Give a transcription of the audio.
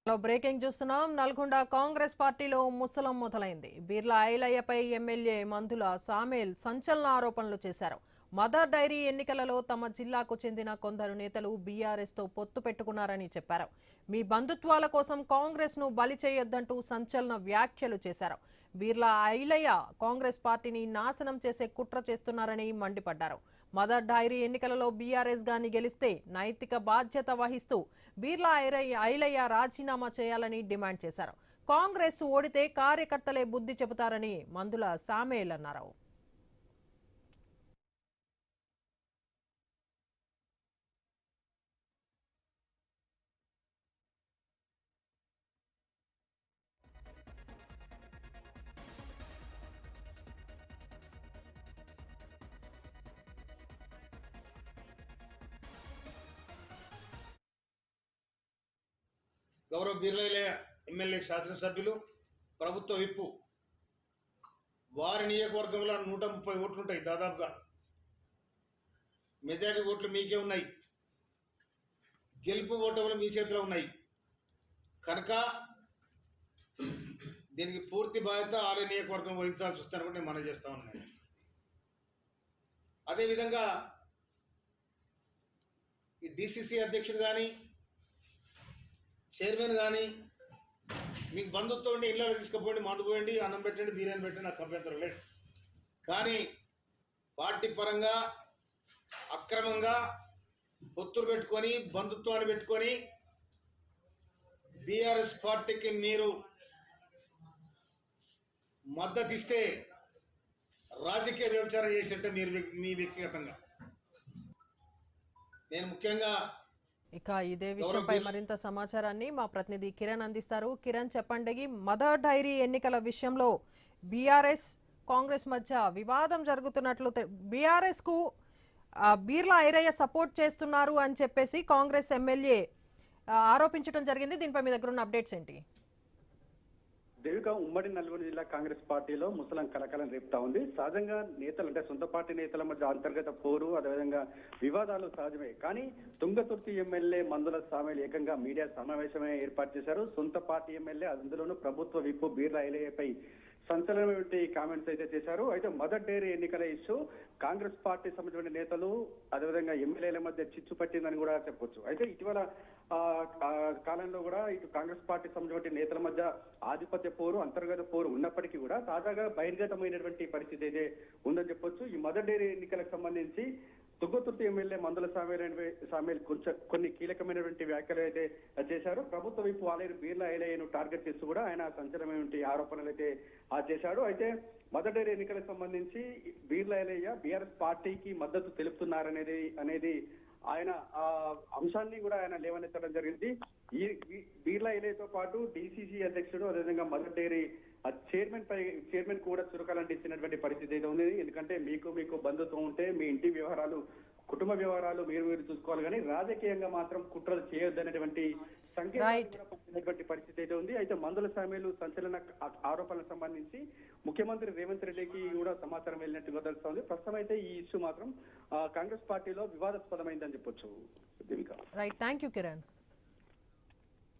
Breaking చూస్తున్నాం. నల్గొండ కాంగ్రెస్ పార్టీలో ముసలం మొదలైంది. బీర్లా ఐలయ్యపై ఎమ్మెల్యే మందుల సామేల్ సంచలన ఆరోపణలు చేశారు. మదర్ డైరీ ఎన్నికలలో తమ జిల్లాకు చెందిన కొందరు నేతలు బీఆర్ఎస్ తో పొత్తు పెట్టుకున్నారని చెప్పారు. మీ బంధుత్వాల కోసం కాంగ్రెస్ ను బలి చేయొద్దంటూ సంచలన వ్యాఖ్యలు చేశారు. బీర్లా ఐలయ్య కాంగ్రెస్ పార్టీని నాశనం చేసే కుట్ర చేస్తున్నారని మండిపడ్డారు. మదర్ డైరీ ఎన్నికలలో బీఆర్ఎస్ గాని గెలిస్తే నైతిక బాధ్యత వహిస్తూ బీర్లా ఐలయ్య రాజీనామా చేయాలని డిమాండ్ చేశారు. కాంగ్రెస్ ఓడితే కార్యకర్తలే బుద్ధి చెబుతారని మందుల సామేల్ అన్నారు. గౌరవ బీర్లైలయ్య ఎమ్మెల్యే శాసనసభ్యులు ప్రభుత్వ విప్పు వారి నియోజకవర్గంలో 130 ఓట్లుంటాయి. దాదాపుగా మెజారిటీ ఓట్లు మీకే ఉన్నాయి. గెలుపు ఓటములు మీ చేతిలో ఉన్నాయి కనుక దీనికి పూర్తి బాధ్యత ఆలయ నియోజకవర్గం వహించాల్సి వస్తుందని కూడా నేను మనం చేస్తా ఉన్నాను. అదేవిధంగా ఈ డిసిసి అధ్యక్షుడు కానీ చైర్మన్ కానీ మీకు బంధుత్వం ఉండి ఇళ్ళలో తీసుకుపోండి, మందు పోయండి, అన్నం పెట్టండి, బిర్యానీ పెట్టండి, నాకు అభ్యంతరం లేదు. కానీ పార్టీ పరంగా అక్రమంగా పొత్తులు పెట్టుకొని బంధుత్వాన్ని పెట్టుకొని బీఆర్ఎస్ పార్టీకి మీరు మద్దతు ఇస్తే రాజకీయ వ్యభిచారం చేసేట మీరు మీ వ్యక్తిగతంగా నేను ముఖ్యంగా ఇక ఇదే విషయంపై మరింత సమాచారాన్ని మా ప్రతినిధి కిరణ్ అందిస్తారు. కిరణ్, చెప్పండి, మదర్ డైరీ ఎన్నికల విషయంలో బీఆర్ఎస్ కాంగ్రెస్ మధ్య వివాదం జరుగుతున్నట్లు బీఆర్ఎస్ కు బీర్లా ఐలయ్య సపోర్ట్ చేస్తున్నారు అని చెప్పేసి కాంగ్రెస్ ఎమ్మెల్యే ఆరోపించడం జరిగింది. దీనిపై మీ దగ్గర ఉన్న అప్డేట్స్ ఏంటి? దేవిక, ఉమ్మడి నల్గొండ జిల్లా కాంగ్రెస్ పార్టీలో ముసలం కలకలం రేపుతా ఉంది. సహజంగా నేతలు అంటే సొంత పార్టీ నేతల మధ్య అంతర్గత పోరు, అదేవిధంగా వివాదాలు సహజమే. కానీ తుంగతుర్తి ఎమ్మెల్యే మందుల సామేల్ ఏకంగా మీడియా సమావేశమే ఏర్పాటు చేశారు. సొంత పార్టీ ఎమ్మెల్యే, అందులోనూ ప్రభుత్వ విప్పు బీర్లా ఐలయ్యపై సంచలనమైన కామెంట్స్ అయితే చేశారు. అయితే మదర్ డైరీ ఎన్నికల ఇష్యూ కాంగ్రెస్ పార్టీ సంబంధించిన నేతలు అదేవిధంగా ఎమ్మెల్యేల మధ్య చిచ్చు పట్టిందని కూడా చెప్పొచ్చు. అయితే ఇటీవల కాలంలో కూడా ఇటు కాంగ్రెస్ పార్టీ సంబంధించిన నేతల మధ్య ఆధిపత్య పోరు, అంతర్గత పోరు ఉన్నప్పటికీ కూడా తాజాగా బహిర్గతమైనటువంటి పరిస్థితి అయితే ఉందని చెప్పొచ్చు. ఈ మదర్ డైరీ ఎన్నికలకు సంబంధించి తుంగతుర్తి ఎమ్మెల్యే మందుల సామేల్ కొన్ని కీలకమైనటువంటి వ్యాఖ్యలు అయితే చేశారు. ప్రభుత్వ వైపు ఆలయ బీర్లా ఐలయ్యను టార్గెట్ చేస్తూ కూడా ఆయన సంచలనమైనటువంటి ఆరోపణలు అయితే చేశాడు. అయితే మదర్ డైరీ ఎన్నికలకు సంబంధించి బీర్లా ఐలయ్య బీఆర్ఎస్ పార్టీకి మద్దతు తెలుపుతున్నారనేది ఆయన ఆ అంశాన్ని కూడా ఆయన లేవనెత్తడం జరిగింది. ఈ బీర్లా ఐలయ్యతో పాటు డిసిసి అధ్యక్షుడు, అదేవిధంగా మదర్ డైరీ చైర్మన్ కూడా చురకాలంటించినటువంటి పరిస్థితి అయితే ఉంది. ఎందుకంటే మీకు బంధుత్వం ఉంటే మీ ఇంటి వ్యవహారాలు, కుటుంబ వ్యవహారాలు మీరు చూసుకోవాలి, కానీ రాజకీయంగా మాత్రం కుట్రలు చేయొద్దనేటువంటి సంకేతాలు పరిస్థితి అయితే ఉంది. అయితే మందుల సామేలు సంచలన ఆరోపణలకు సంబంధించి ముఖ్యమంత్రి రేవంత్ రెడ్డికి కూడా సమాచారం వెళ్ళినట్టుగా తెలుస్తోంది. ప్రస్తుతం అయితే ఈ ఇష్యూ మాత్రం కాంగ్రెస్ పార్టీలో వివాదాస్పదమైందని చెప్పొచ్చు. Right, thank you Kiran.